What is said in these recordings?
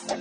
We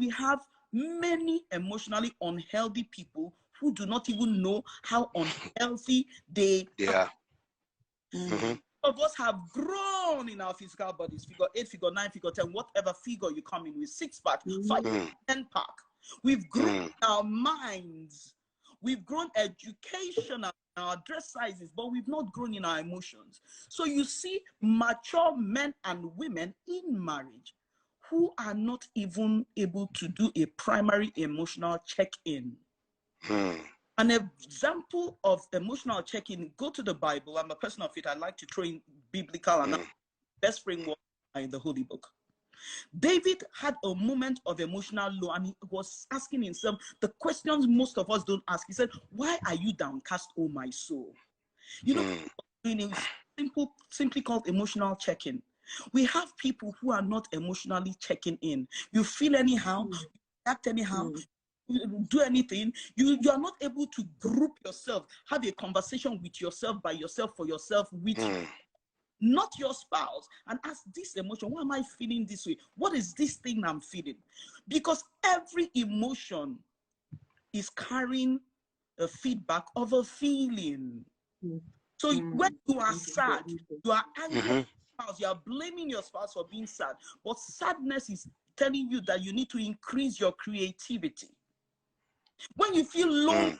have many emotionally unhealthy people who do not even know how unhealthy they are. Mm-hmm. Of us have grown in our physical bodies, figure 8, figure 9, figure 10, whatever figure you come in with, 6-pack, 5, 10-pack. We've grown in our minds. We've grown education and our dress sizes, but we've not grown in our emotions. So you see mature men and women in marriage who are not even able to do a primary emotional check-in. An example of emotional check-in, go to the Bible. I'm a person of faith. I like to throw in biblical and best framework in the Holy Book. David had a moment of emotional low, and he was asking himself the questions most of us don't ask. He said, "Why are you downcast, oh my soul?" You know, it's simply called emotional check-in. We have people who are not emotionally checking in. You feel anyhow, you act anyhow, you do anything. You are not able to group yourself, have a conversation with yourself, by yourself, for yourself, with you. Not your spouse, and ask this emotion, why am I feeling this way? What is this thing I'm feeling? Because every emotion is carrying a feedback of a feeling. So when you are sad, you are angry, you are blaming your spouse for being sad, but sadness is telling you that you need to increase your creativity. When you feel lonely,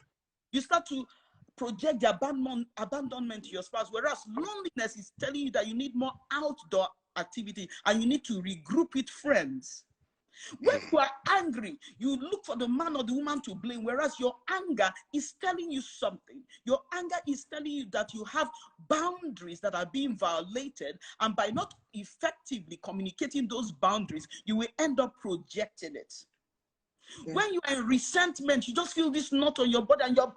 you start to project the abandonment to your spouse, whereas loneliness is telling you that you need more outdoor activity and you need to regroup with friends. When you are angry, you look for the man or the woman to blame, whereas your anger is telling you something. Your anger is telling you that you have boundaries that are being violated, and by not effectively communicating those boundaries, you will end up projecting it. When you are in resentment, you just feel this knot on your body and you're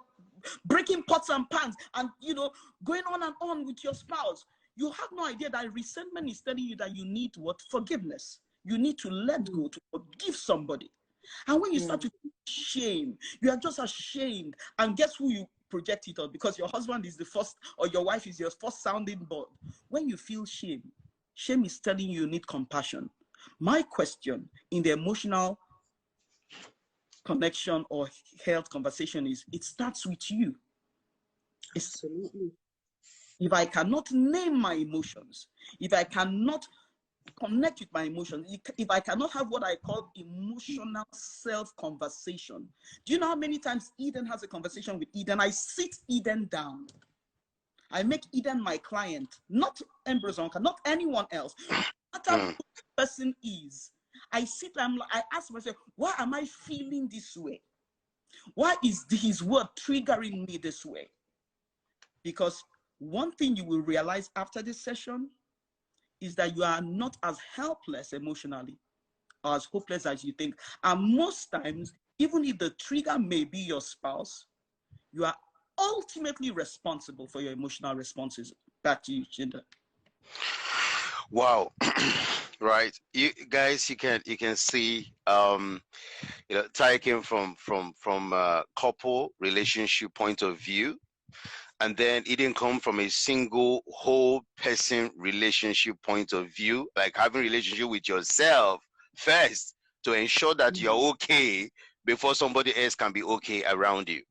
breaking pots and pans and, you know, going on and on with your spouse. You have no idea that resentment is telling you that you need what? Forgiveness. You need to let go, to forgive somebody. And when you start to feel shame, you are just ashamed. And guess who you project it on? Because your husband is the first, or your wife is your first sounding board. When you feel shame, shame is telling you need compassion. My question in the emotional connection or health conversation is, it starts with you. Absolutely. If I cannot name my emotions, if I cannot connect with my emotions, if I cannot have what I call emotional self-conversation. Do you know how many times Eden has a conversation with Eden? I sit Eden down. I make Eden my client, not Ambrose, not anyone else. No matter who the person is, I sit and I ask myself, why am I feeling this way? Why is his word triggering me this way? Because one thing you will realize after this session is that you are not as helpless emotionally or as hopeless as you think. And most times, even if the trigger may be your spouse, you are ultimately responsible for your emotional responses. Back to you, Chinda. Wow. Right, you guys, you can see you know, taking from couple relationship point of view, and then it didn't come from a single whole person relationship point of view, like having relationship with yourself first to ensure that you're okay before somebody else can be okay around you.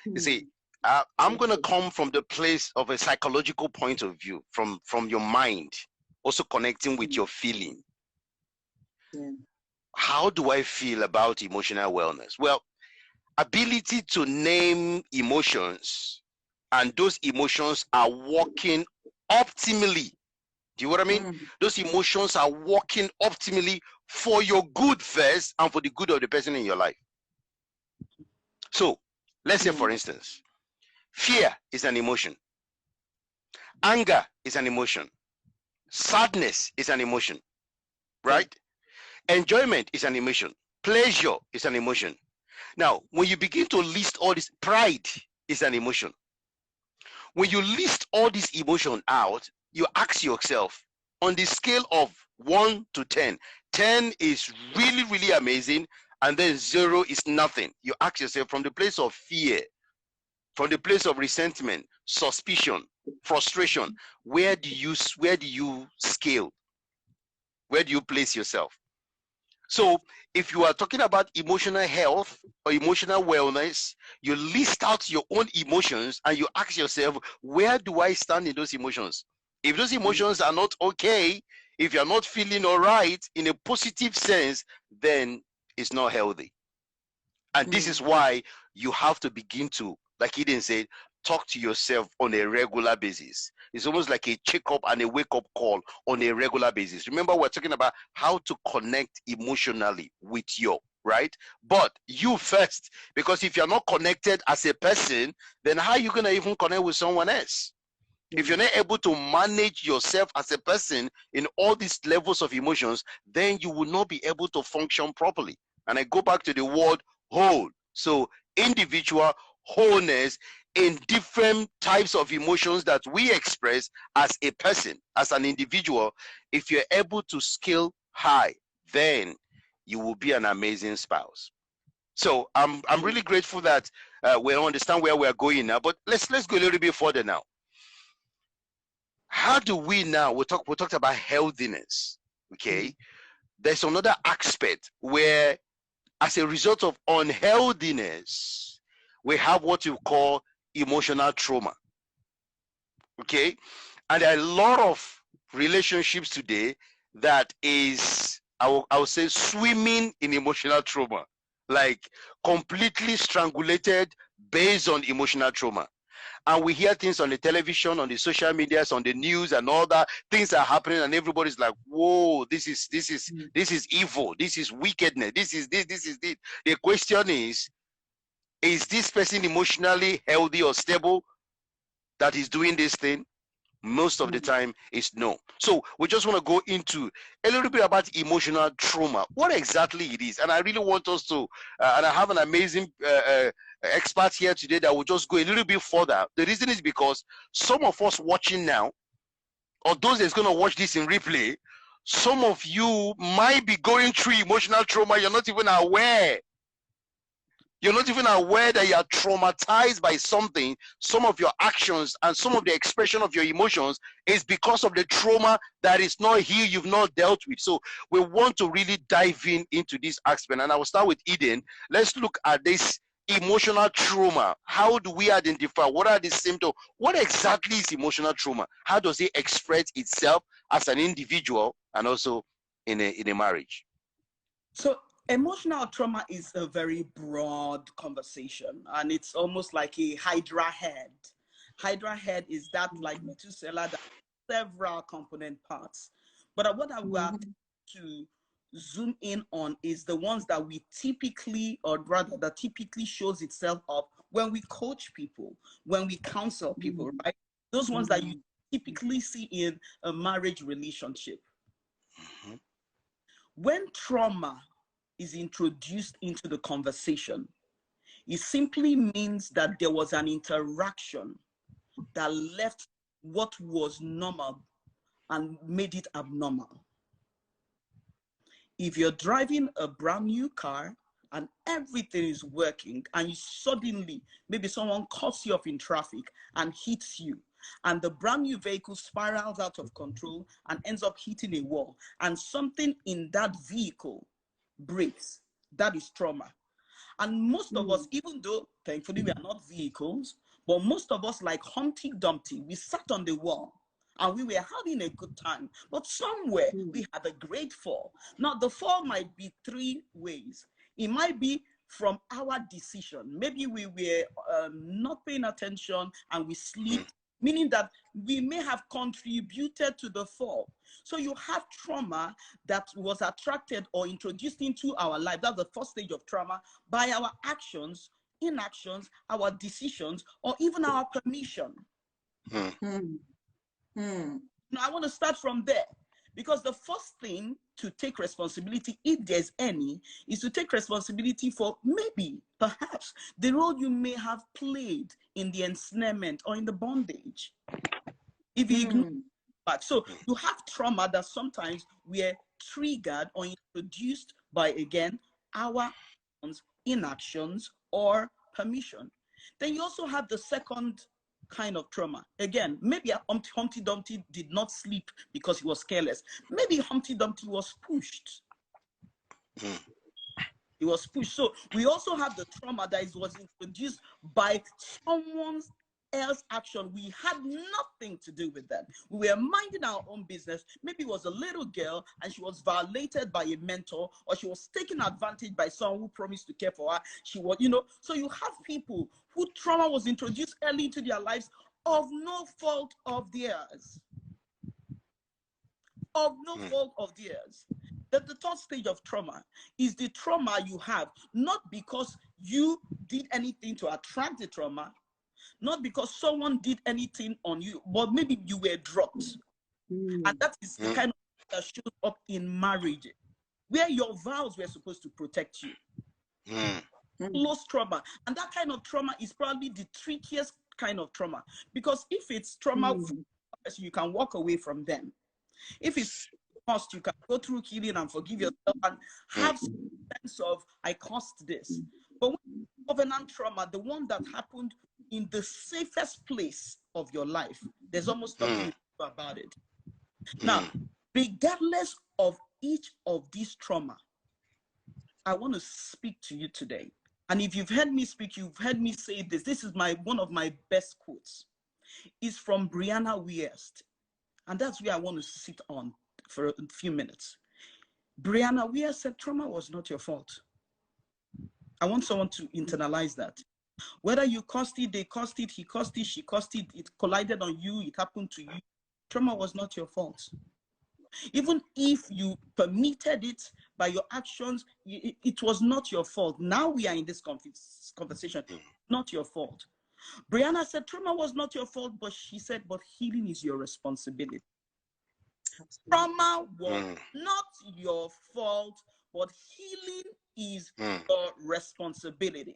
You see, I'm gonna come from the place of a psychological point of view, from your mind, also connecting with your feeling. How do I feel about emotional wellness? Well, ability to name emotions, and those emotions are working optimally. Do you know what I mean? Those emotions are working optimally for your good first and for the good of the person in your life. So let's say, for instance, fear is an emotion. Anger is an emotion. Sadness is an emotion, right? Enjoyment is an emotion. Pleasure is an emotion. Now, when you begin to list all this, pride is an emotion. When you list all these emotions out, you ask yourself, on the scale of 1 to 10, 10 is really, really amazing, and then 0 is nothing. You ask yourself, from the place of fear, from the place of resentment, suspicion, frustration, where do you scale? Where do you place yourself? So if you are talking about emotional health or emotional wellness, you list out your own emotions and you ask yourself, where do I stand in those emotions? If those emotions are not okay, if you're not feeling all right in a positive sense, then it's not healthy. And this is why you have to begin to, like Eden said, talk to yourself on a regular basis. It's almost like a check-up and a wake-up call on a regular basis. Remember, we're talking about how to connect emotionally with you, right? But you first, because if you're not connected as a person, then how are you going to even connect with someone else? If you're not able to manage yourself as a person in all these levels of emotions, then you will not be able to function properly. And I go back to the word whole. So individual wholeness in different types of emotions that we express as a person, as an individual. If you're able to scale high, then you will be an amazing spouse. So I'm really grateful that we understand where we're going now. But let's go a little bit further now. How do we now, we talked about healthiness, okay? There's another aspect where, as a result of unhealthiness, we have what you call emotional trauma, okay? And there are a lot of relationships today that is, I will say, swimming in emotional trauma, like completely strangulated based on emotional trauma. And we hear things on the television, on the social medias, on the news, and all that. Things are happening, and everybody's like, "Whoa, this is evil. This is wickedness. This is this. This is this." The question is this person emotionally healthy or stable that is doing this thing? Most of the time, it's no. So we just want to go into a little bit about emotional trauma, what exactly it is, and I really want us to. And I have an amazing expert here today that will just go a little bit further. The reason is because some of us watching now, or those that's going to watch this in replay, some of you might be going through emotional trauma. You're not even aware. You're not even aware that you are traumatized by something. Some of your actions and some of the expression of your emotions is because of the trauma that is not here, you've not dealt with. So we want to really dive into this aspect. And I will start with Eden. Let's look at this emotional trauma. How do we identify? What are the symptoms? What exactly is emotional trauma? How does it express itself as an individual and also in a marriage? So emotional trauma is a very broad conversation, and it's almost like a hydra head. Hydra head is that like Methuselah, that several component parts. But what I want to zoom in on is the ones that we typically, or rather that typically shows itself up when we coach people, when we counsel people, right? Those ones that you typically see in a marriage relationship. When trauma is introduced into the conversation, it simply means that there was an interaction that left what was normal and made it abnormal. If you're driving a brand new car and everything is working, and you suddenly, maybe someone cuts you off in traffic and hits you, and the brand new vehicle spirals out of control and ends up hitting a wall, and something in that vehicle breaks, that is trauma. And most of us, even though thankfully we are not vehicles, but most of us, like Humpty Dumpty, we sat on the wall and we were having a good time, but somewhere we had a great fall. Now the fall might be three ways. It might be from our decision. Maybe we were not paying attention and we slipped, meaning that we may have contributed to the fall. So you have trauma that was attracted or introduced into our life. That's the first stage of trauma, by our actions, inactions, our decisions, or even our permission. Now I want to start from there, Because the first thing to take responsibility, if there's any, is to take responsibility for maybe, perhaps, the role you may have played in the ensnarement or in the bondage. If you ignore back. So you have trauma that sometimes were triggered or introduced by, again, our inactions or permission. Then you also have the second kind of trauma. Again, maybe Humpty Dumpty did not sleep because he was careless. Maybe Humpty Dumpty was pushed. He was pushed. So we also have the trauma that was introduced by someone's else action. We had nothing to do with that. We were minding our own business. Maybe it was a little girl and she was violated by a mentor, or she was taken advantage by someone who promised to care for her. She was, so you have people who trauma was introduced early into their lives of no fault of theirs. Of no fault of theirs. That the third stage of trauma is the trauma you have, not because you did anything to attract the trauma, not because someone did anything on you, but maybe you were dropped. And that is the kind of that shows up in marriage, where your vows were supposed to protect you. Close trauma. And that kind of trauma is probably the trickiest kind of trauma. Because if it's trauma, you can walk away from them. If it's cost, you can go through healing and forgive yourself and have some sense of, I caused this. But when covenant trauma, the one that happened in the safest place of your life, there's almost nothing you can do about it. Now, regardless of each of these trauma, I want to speak to you today. And if you've heard me speak, you've heard me say this. This is one of my best quotes. It's from Brianna Wiest. And that's where I want to sit on for a few minutes. Brianna Wiest said, trauma was not your fault. I want someone to internalize that. Whether you caused it, they caused it, he caused it, she caused it, it collided on you, it happened to you. Trauma was not your fault. Even if you permitted it by your actions, it was not your fault. Now we are in this conversation. Not your fault. Brianna said, trauma was not your fault, but she said, but healing is your responsibility. Trauma was not your fault, but healing is your responsibility.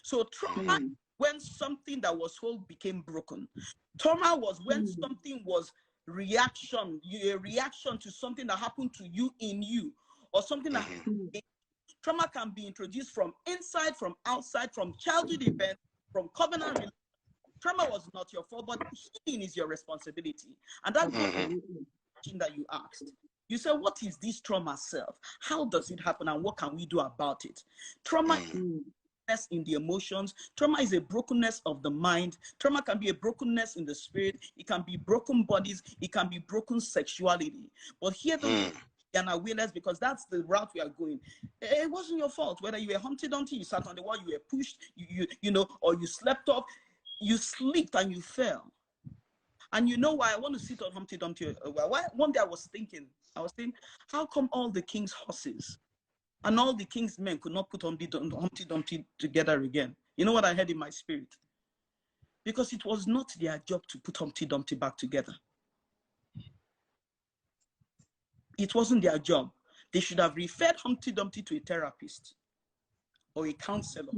So trauma, when something that was whole became broken. Trauma was when something was a reaction to something that happened to you in you, or something that trauma can be introduced from inside, from outside, from childhood events, from covenant relations. Trauma was not your fault, but healing is your responsibility. And that's the question that you asked. You said, what is this trauma self? How does it happen, and what can we do about it? Trauma is in the emotions. Trauma is a brokenness of the mind. Trauma can be a brokenness in the spirit. It can be broken bodies. It can be broken sexuality. But here and awareness, because that's the route we are going. It wasn't your fault. Whether you were Humpty Dumpty, you sat on the wall, you were pushed, or you slept off, you slipped and you fell. And you know why I want to sit on Humpty Dumpty? One day I was thinking, how come all the king's horses and all the king's men could not put Humpty Dumpty together again? You know what I heard in my spirit? Because it was not their job to put Humpty Dumpty back together. It wasn't their job. They should have referred Humpty Dumpty to a therapist or a counselor,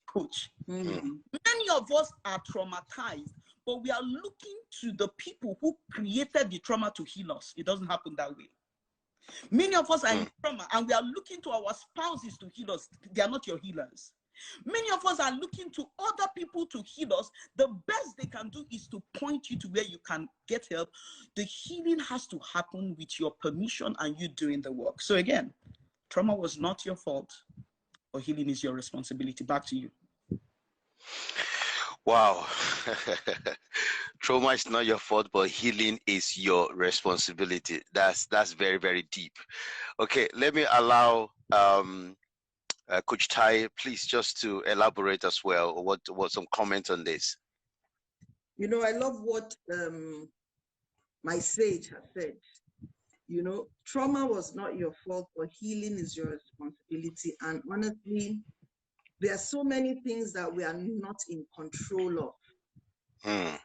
coach. Many of us are traumatized, but we are looking to the people who created the trauma to heal us. It doesn't happen that way. Many of us are in trauma, and we are looking to our spouses to heal us. They are not your healers. Many of us are looking to other people to heal us. The best they can do is to point you to where you can get help. The healing has to happen with your permission and you doing the work. So again, trauma was not your fault, but healing is your responsibility. Back to you. Wow. Trauma is not your fault, but healing is your responsibility. That's very, very deep. Okay, let me allow Coach Tai, please, just to elaborate as well. What some comment on this? I love what my sage has said. Trauma was not your fault, but healing is your responsibility. And honestly, there are so many things that we are not in control of. And,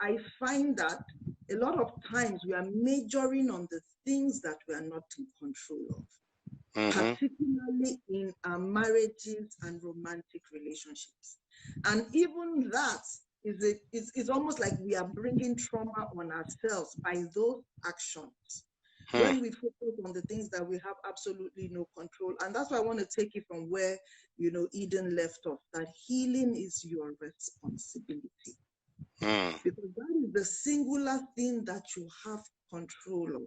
I find that a lot of times we are majoring on the things that we are not in control of, particularly in our marriages and romantic relationships. And even that is almost like we are bringing trauma on ourselves by those actions. When we focus on the things that we have absolutely no control. And that's why I want to take it from where, Eden left off, that healing is your responsibility. Because that is the singular thing that you have control of.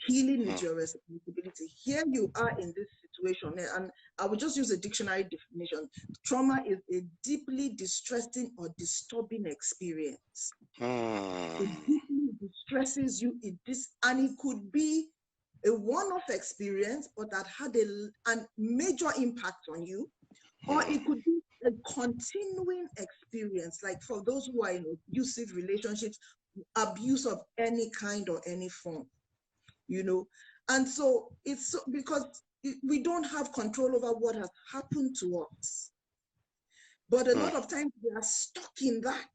Healing is your responsibility. Here you are in this situation, and I will just use a dictionary definition. Trauma is a deeply distressing or disturbing experience. It deeply distresses you, and it could be a one-off experience, but that had a major impact on you, or it could be a continuing experience, like for those who are in abusive relationships, abuse of any kind or any form. And so it's because we don't have control over what has happened to us. But a lot of times we are stuck in that.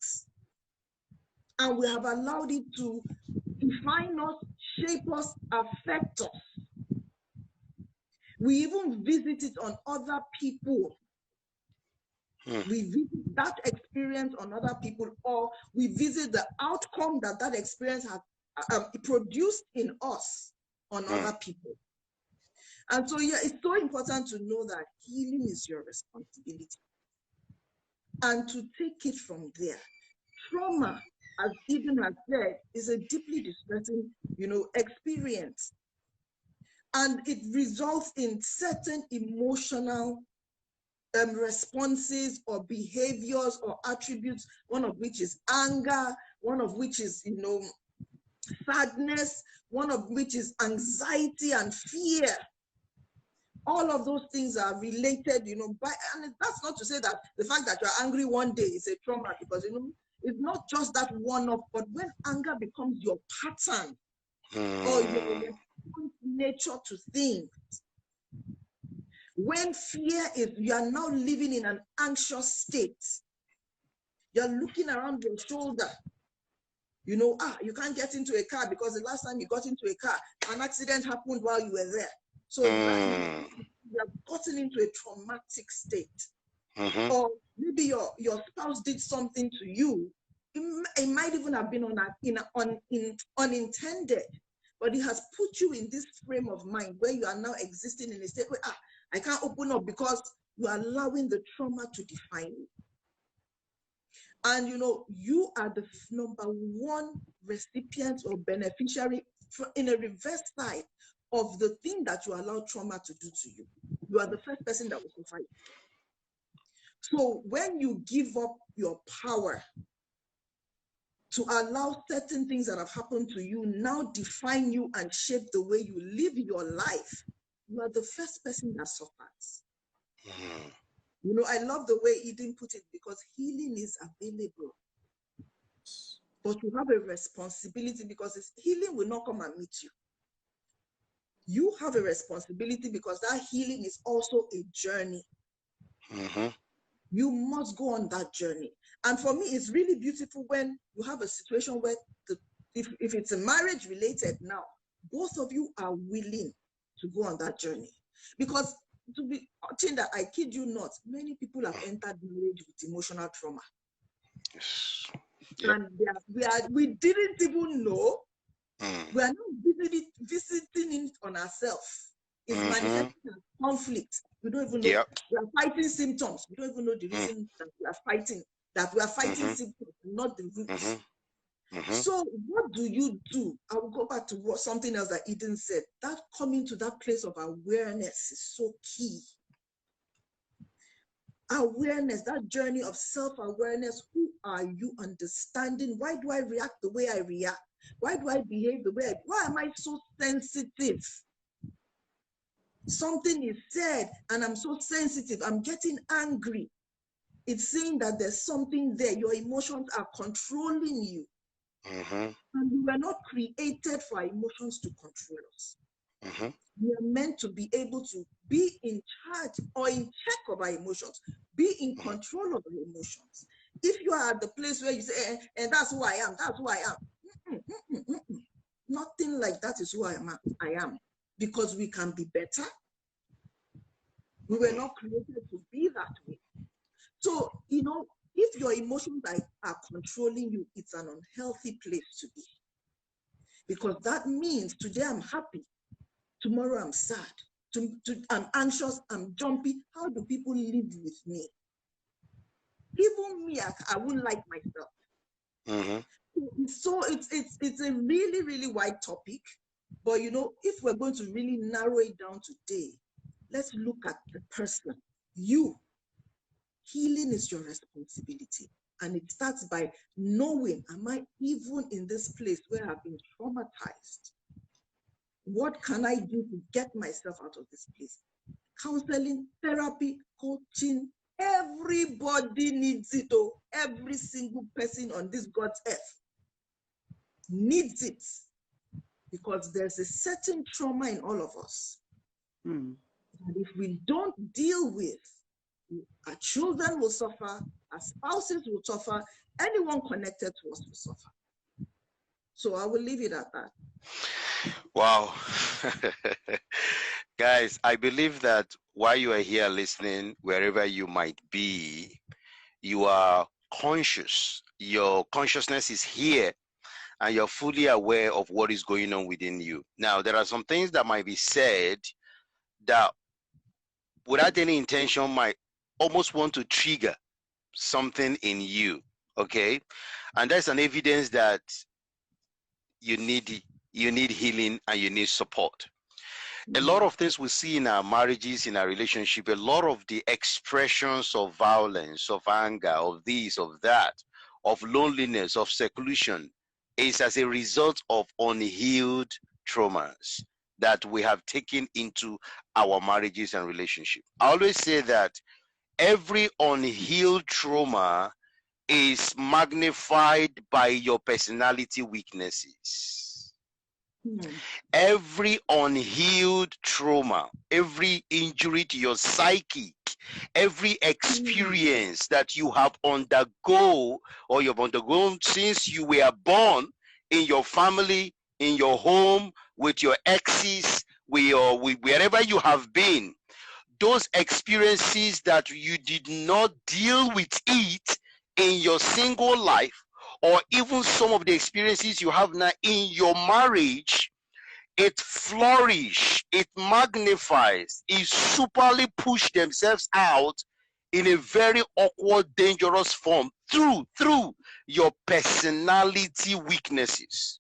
And we have allowed it to define us, shape us, affect us. We even visit it on other people. We visit that experience on other people, or we visit the outcome that experience has produced in us on other people. And so, it's so important to know that healing is your responsibility. And to take it from there. Trauma, as Eden has said, is a deeply distressing, experience. And it results in certain emotional responses or behaviors or attributes, one of which is anger, one of which is, sadness, one of which is anxiety and fear. All of those things are related, and that's not to say that the fact that you're angry one day is a trauma, because, it's not just that one-off, but when anger becomes your pattern or your nature to things, when fear is, you are now living in an anxious state, you're looking around your shoulder, you can't get into a car because the last time you got into a car, an accident happened while you were there. So right, you have gotten into a traumatic state. Or maybe your spouse did something to you. It might even have been unintended, but it has put you in this frame of mind where you are now existing in a state where, I can't open up because you are allowing the trauma to define you. And you are the number one recipient or beneficiary in a reverse side of the thing that you allow trauma to do to you. You are the first person that will suffer it. So when you give up your power to allow certain things that have happened to you now define you and shape the way you live your life, you are the first person that suffers. I love the way Eden put it, because healing is available. But you have a responsibility, because healing will not come and meet you. You have a responsibility because that healing is also a journey. You must go on that journey. And for me, it's really beautiful when you have a situation where, if it's a marriage related now, both of you are willing to go on that journey. Because to be that, I kid you not, many people have entered marriage with emotional trauma. Yep. And we didn't even know. We are not visiting it on ourselves. It's manifesting as conflict. We don't even know. Yep. We are fighting symptoms. We don't even know the reason that we are fighting. That we are fighting symptoms, not the roots. So what do you do? I will go back to something else that Eden said. That coming to that place of awareness is so key. Awareness, that journey of self-awareness. Who are you? Understanding. Why do I react the way I react? Why do I behave the way why am I so sensitive? Something is said and I'm so sensitive. I'm getting angry. It's saying that there's something there. Your emotions are controlling you. And we were not created for our emotions to control us. We are meant to be able to be in charge or in check of our emotions, be in control of our emotions. If you are at the place where you say, and that's who I am, that's who I am. Nothing like that is who I am. Because we can be better. We were not created to be that way. So, you know, if your emotions are controlling you, it's an unhealthy place to be. Because that means today I'm happy, tomorrow I'm sad, I'm anxious, I'm jumpy. How do people live with me? Even me, I wouldn't like myself. So it's a really, really wide topic. But, you know, if we're going to really narrow it down today, let's look at the person. You. Healing is your responsibility. And it starts by knowing, am I even in this place where I've been traumatized? What can I do to get myself out of this place? Counseling, therapy, coaching, everybody needs it. Oh, every single person on this God's earth needs it. Because there's a certain trauma in all of us. And if we don't deal with, our children will suffer, our spouses will suffer, anyone connected to us will suffer. So I will leave it at that. Wow. Guys, I believe that while you are here listening, wherever you might be, you are conscious. Your consciousness is here and you're fully aware of what is going on within you. Now, there are some things that might be said that without any intention might almost want to trigger something in you, okay? And that's an evidence that you need healing and you need support. A lot of things we see in our marriages, in our relationship, a lot of the expressions of violence, of anger, of this, of that, of loneliness, of seclusion, is as a result of unhealed traumas that we have taken into our marriages and relationships. I always say that every unhealed trauma is magnified by your personality weaknesses. Every unhealed trauma, every injury to your psyche, every experience that you have undergone or you've undergone since you were born in your family, in your home, with your exes, wherever you have been, those experiences that you did not deal with it in your single life, or even some of the experiences you have now in your marriage, it flourishes, it magnifies, it superly push themselves out in a very awkward, dangerous form through your personality weaknesses.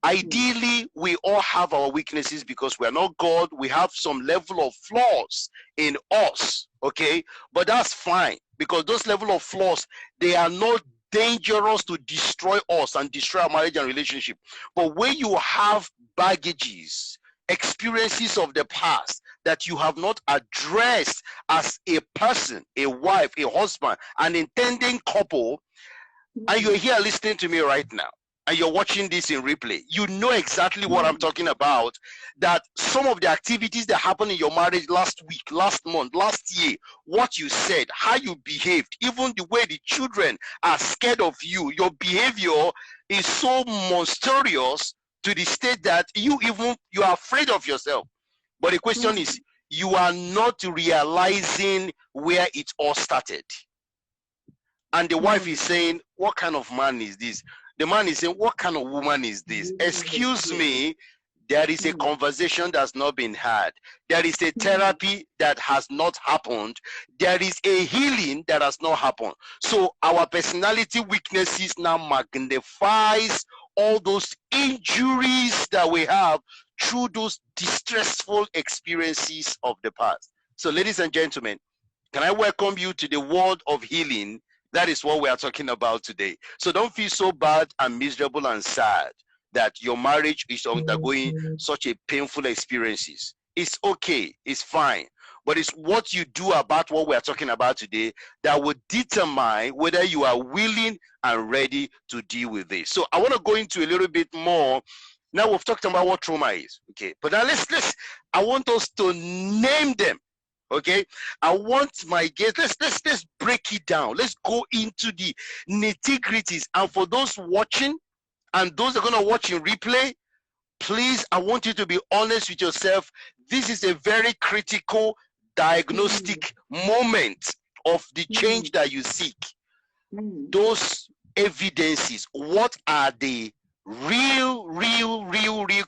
Ideally, we all have our weaknesses because we are not God. We have some level of flaws in us, okay? But that's fine because those level of flaws, they are not dangerous to destroy us and destroy our marriage and relationship. But when you have baggages, experiences of the past that you have not addressed as a person, a wife, a husband, an intending couple, and you're here listening to me right now, and you're watching this in replay, you know exactly what I'm talking about, that some of the activities that happened in your marriage last week, last month, last year, what you said, how you behaved, even the way the children are scared of you, your behavior is so monstrous to the state that you are afraid of yourself. But the question is, you are not realizing where it all started. And the wife is saying, what kind of man is this? The man is saying, what kind of woman is this? Excuse me, there is a conversation that's not been had. There is a therapy that has not happened. There is a healing that has not happened. So our personality weaknesses now magnifies all those injuries that we have through those distressful experiences of the past. So ladies and gentlemen, can I welcome you to the world of healing? That is what we are talking about today. So don't feel so bad and miserable and sad that your marriage is undergoing such a painful experiences. It's okay, it's fine. But it's what you do about what we are talking about today that will determine whether you are willing and ready to deal with this. So I want to go into a little bit more. Now we've talked about what trauma is, okay? But now I want us to name them. Okay, I want my guests. Let's break it down. Let's go into the nitty-gritties. And for those watching and those that are gonna watch in replay, please, I want you to be honest with yourself. This is a very critical diagnostic moment of the change that you seek. Those evidences, what are the real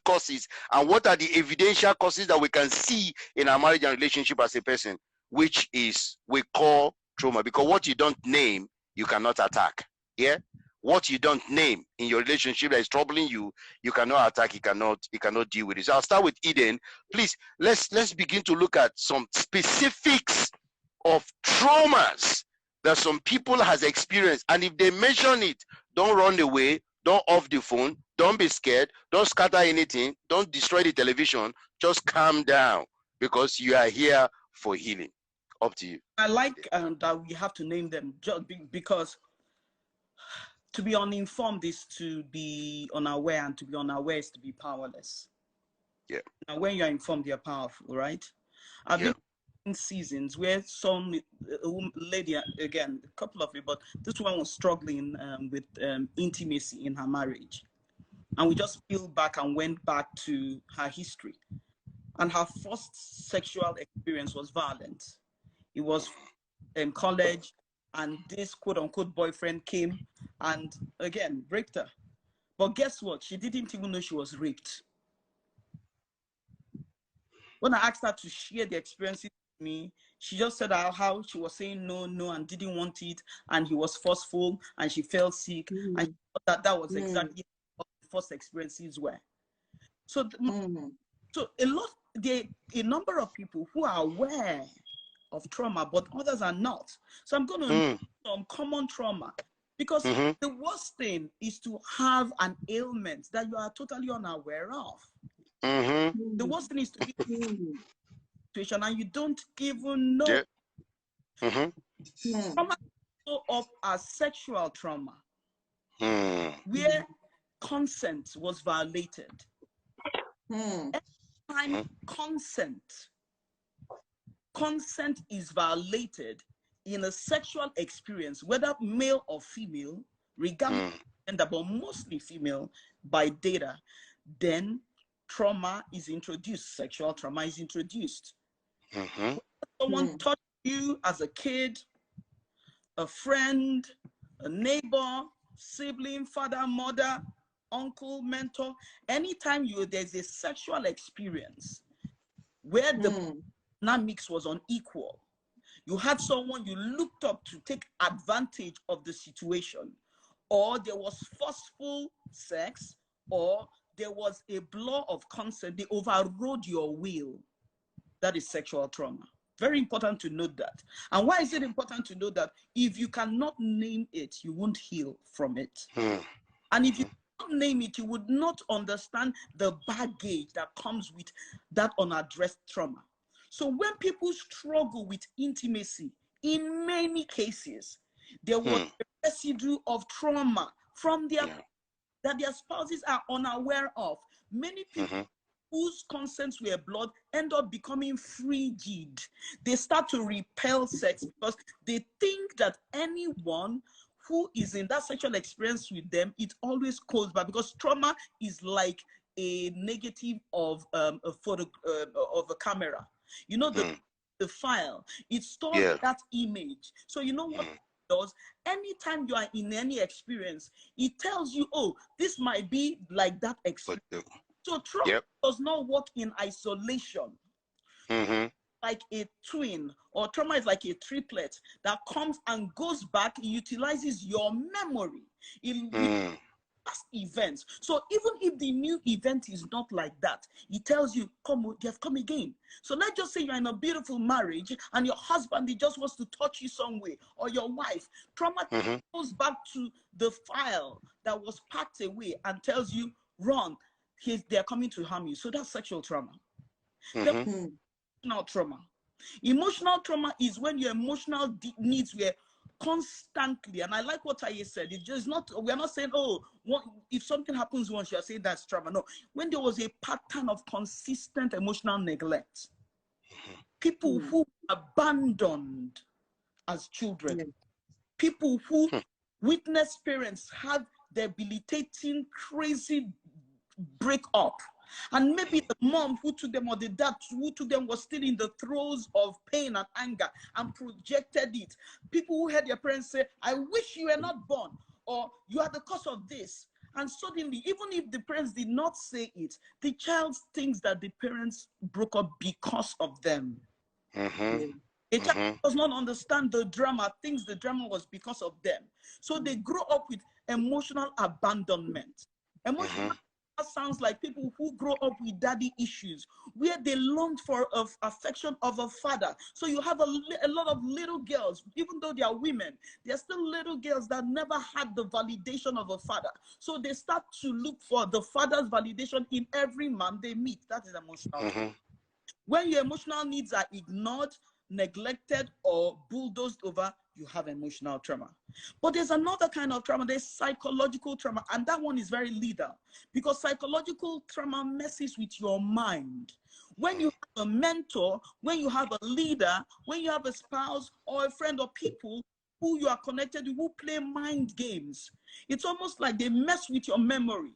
causes, and what are the evidential causes that we can see in our marriage and relationship as a person, which is we call trauma. Because what you don't name, you cannot attack. Yeah, what you don't name in your relationship that is troubling you, you cannot attack. You cannot deal with it. So I'll start with Eden. Please, let's begin to look at some specifics of traumas that some people has experienced. And if they mention it, don't run away, don't off the phone, don't be scared, don't scatter anything, don't destroy the television. Just calm down, because you are here for healing. Up to you. I like that we have to name them, just because to be uninformed is to be unaware, and to be unaware is to be powerless. Yeah. Now, when you're informed, you're powerful, right? I've been in seasons where some lady, again, a couple of it, but this one was struggling with intimacy in her marriage. And we just peeled back and went back to her history. And her first sexual experience was violent. It was in college, and this quote-unquote boyfriend came and, again, raped her. But guess what? She didn't even know she was raped. When I asked her to share the experiences with me, she just said how she was saying no, and didn't want it, and he was forceful, and she felt sick, and she thought that was exactly what the first experiences were. So, so a number of people who are aware of trauma, but others are not. So I'm going to name some common trauma, because the worst thing is to have an ailment that you are totally unaware of. The worst thing is to be in a situation and you don't even know. Trauma show up as sexual trauma, where consent was violated. Every time consent is violated in a sexual experience, whether male or female, regardless of gender, but mostly female by data, then trauma is introduced. Sexual trauma is introduced. Someone touched you as a kid, a friend, a neighbor, sibling, father, mother, uncle, mentor. Anytime there's a sexual experience where the dynamics was unequal, you had someone you looked up to take advantage of the situation, or there was forceful sex, or there was a blow of consent, they overrode your will. That is sexual trauma. Very important to note that. And why is it important to know that? If you cannot name it, you won't heal from it. And if you don't name it, you would not understand the baggage that comes with that unaddressed trauma. So when people struggle with intimacy, in many cases, there was a residue of trauma from that their spouses are unaware of. Many people whose consents were blood end up becoming frigid. They start to repel sex because they think that anyone who is in that sexual experience with them, it always goes back, because trauma is like a negative of a photo of a camera. You know, the file, it stores that image. So you know what it does? Anytime you are in any experience, it tells you, oh, this might be like that experience. So trauma does not work in isolation. Like a twin, or trauma is like a triplet that comes and goes back. It utilizes your memory. It past events. So even if the new event is not like that, it tells you, come, they have come again. So let's just say you're in a beautiful marriage and your husband, he just wants to touch you some way, or your wife. Trauma goes back to the file that was packed away and tells you, run, they're coming to harm you. So that's sexual trauma. Emotional trauma. Emotional trauma is when your emotional needs were constantly, and I like what Taye said, it's just not, we're not saying, oh, if something happens once, you're saying that's trauma. No, when there was a pattern of consistent emotional neglect, people who were abandoned as children, people who witnessed parents have debilitating, crazy break up. And maybe the mom who took them or the dad who took them was still in the throes of pain and anger and projected it. People who heard their parents say, I wish you were not born, or you are the cause of this. And suddenly, even if the parents did not say it, the child thinks that the parents broke up because of them. A child does not understand the drama, thinks the drama was because of them. So they grow up with emotional abandonment. Emotional sounds like people who grow up with daddy issues, where they longed for affection of a father. So you have a lot of little girls, even though they are women, they're still little girls that never had the validation of a father. So they start to look for the father's validation in every man they meet. That is emotional. When your emotional needs are ignored, neglected, or bulldozed over, you have emotional trauma. But there's another kind of trauma. There's psychological trauma, and that one is very lethal, because psychological trauma messes with your mind. When you have a mentor, when you have a leader, when you have a spouse or a friend or people who you are connected with who play mind games, it's almost like they mess with your memory.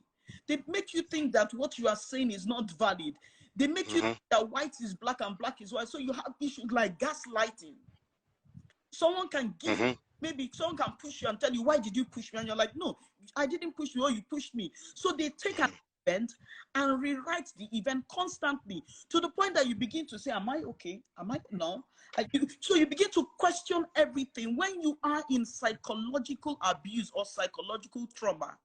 They make you think that what you are saying is not valid. They make you think that white is black and black is white. So you have issues like gaslighting. Someone can give you, maybe someone can push you and tell you, why did you push me? And you're like, no, I didn't push you, or you pushed me. So they take an event and rewrite the event constantly, to the point that you begin to say, am I okay? Am I no? So you begin to question everything. When you are in psychological abuse or psychological trauma,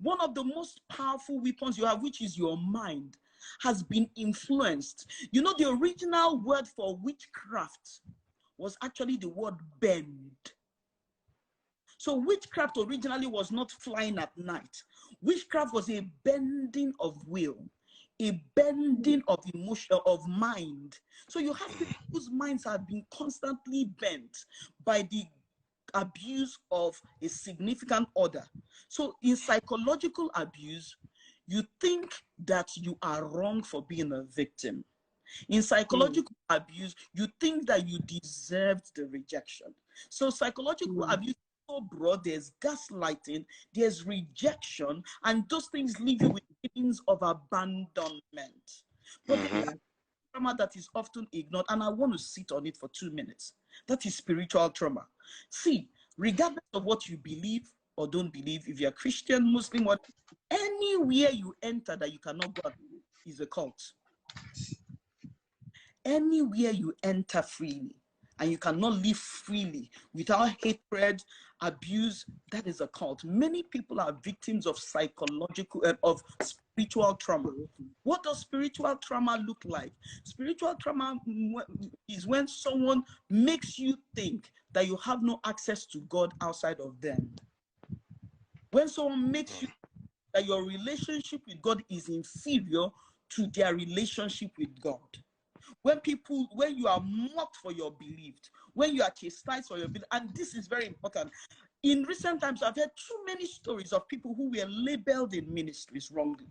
one of the most powerful weapons you have, which is your mind, has been influenced. You know, the original word for witchcraft was actually the word bend. So witchcraft originally was not flying at night. Witchcraft was a bending of will, a bending of emotion, of mind. So you have people whose minds have been constantly bent by the abuse of a significant other. So in psychological abuse, you think that you are wrong for being a victim. In psychological abuse, you think that you deserved the rejection. So psychological abuse is so broad. There's gaslighting, there's rejection, and those things leave you with feelings of abandonment. But there's trauma that is often ignored, and I want to sit on it for 2 minutes. That is spiritual trauma. See, regardless of what you believe or don't believe, if you're Christian, Muslim, what, anywhere you enter that you cannot go out is a cult. Anywhere you enter freely and you cannot live freely without hatred, abuse, that is a cult. Many people are victims of psychological and of spiritual trauma. What does spiritual trauma look like? Spiritual trauma is when someone makes you think that you have no access to God outside of them. When someone makes you think that your relationship with God is inferior to their relationship with God. When you are mocked for your belief, when you are chastised for your belief, and this is very important. In recent times, I've heard too many stories of people who were labeled in ministries wrongly.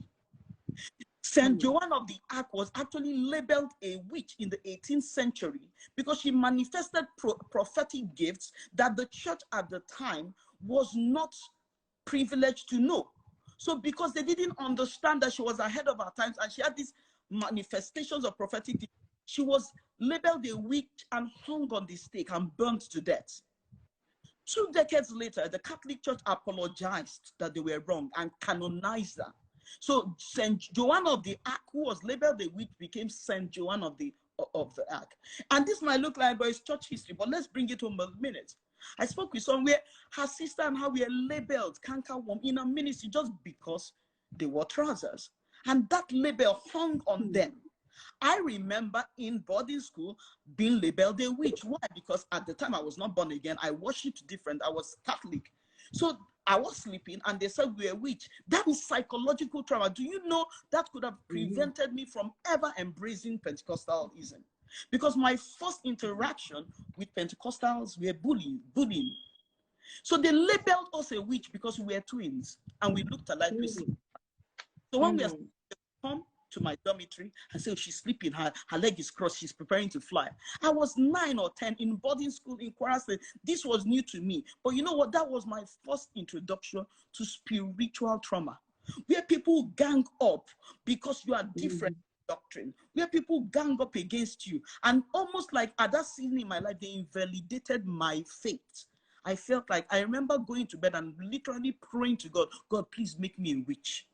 Saint Joan of the Arc was actually labeled a witch in the 18th century because she manifested prophetic gifts that the church at the time was not privileged to know. So because they didn't understand that she was ahead of her times and she had these manifestations of prophetic gifts, she was labeled a witch and hung on the stake and burned to death. 2 decades later, the Catholic Church apologized that they were wrong and canonized her. So Saint Joan of the Arc, who was labeled a witch, became Saint Joan of the Arc. And this might look like, but it's church history, but let's bring it home a minute. I spoke with someone where her sister and her were labeled cankerworm in a ministry just because they wore trousers. And that label hung on them. I remember in boarding school being labeled a witch. Why? Because at the time I was not born again. I worshipped different. I was Catholic. So I was sleeping and they said we were a witch. That is psychological trauma. Do you know that could have prevented me from ever embracing Pentecostalism? Because my first interaction with Pentecostals were bullying. So they labeled us a witch because we were twins and we looked alike. So when we are come to my dormitory and say, oh, she's sleeping, her leg is crossed, she's preparing to fly. I was 9 or 10 in boarding school in Kwara State. This was new to me. But you know what? That was my first introduction to spiritual trauma, where people gang up because you are different doctrine, where people gang up against you. And almost like at that season in my life, they invalidated my faith. I felt like, I remember going to bed and literally praying to God, God, please make me a witch.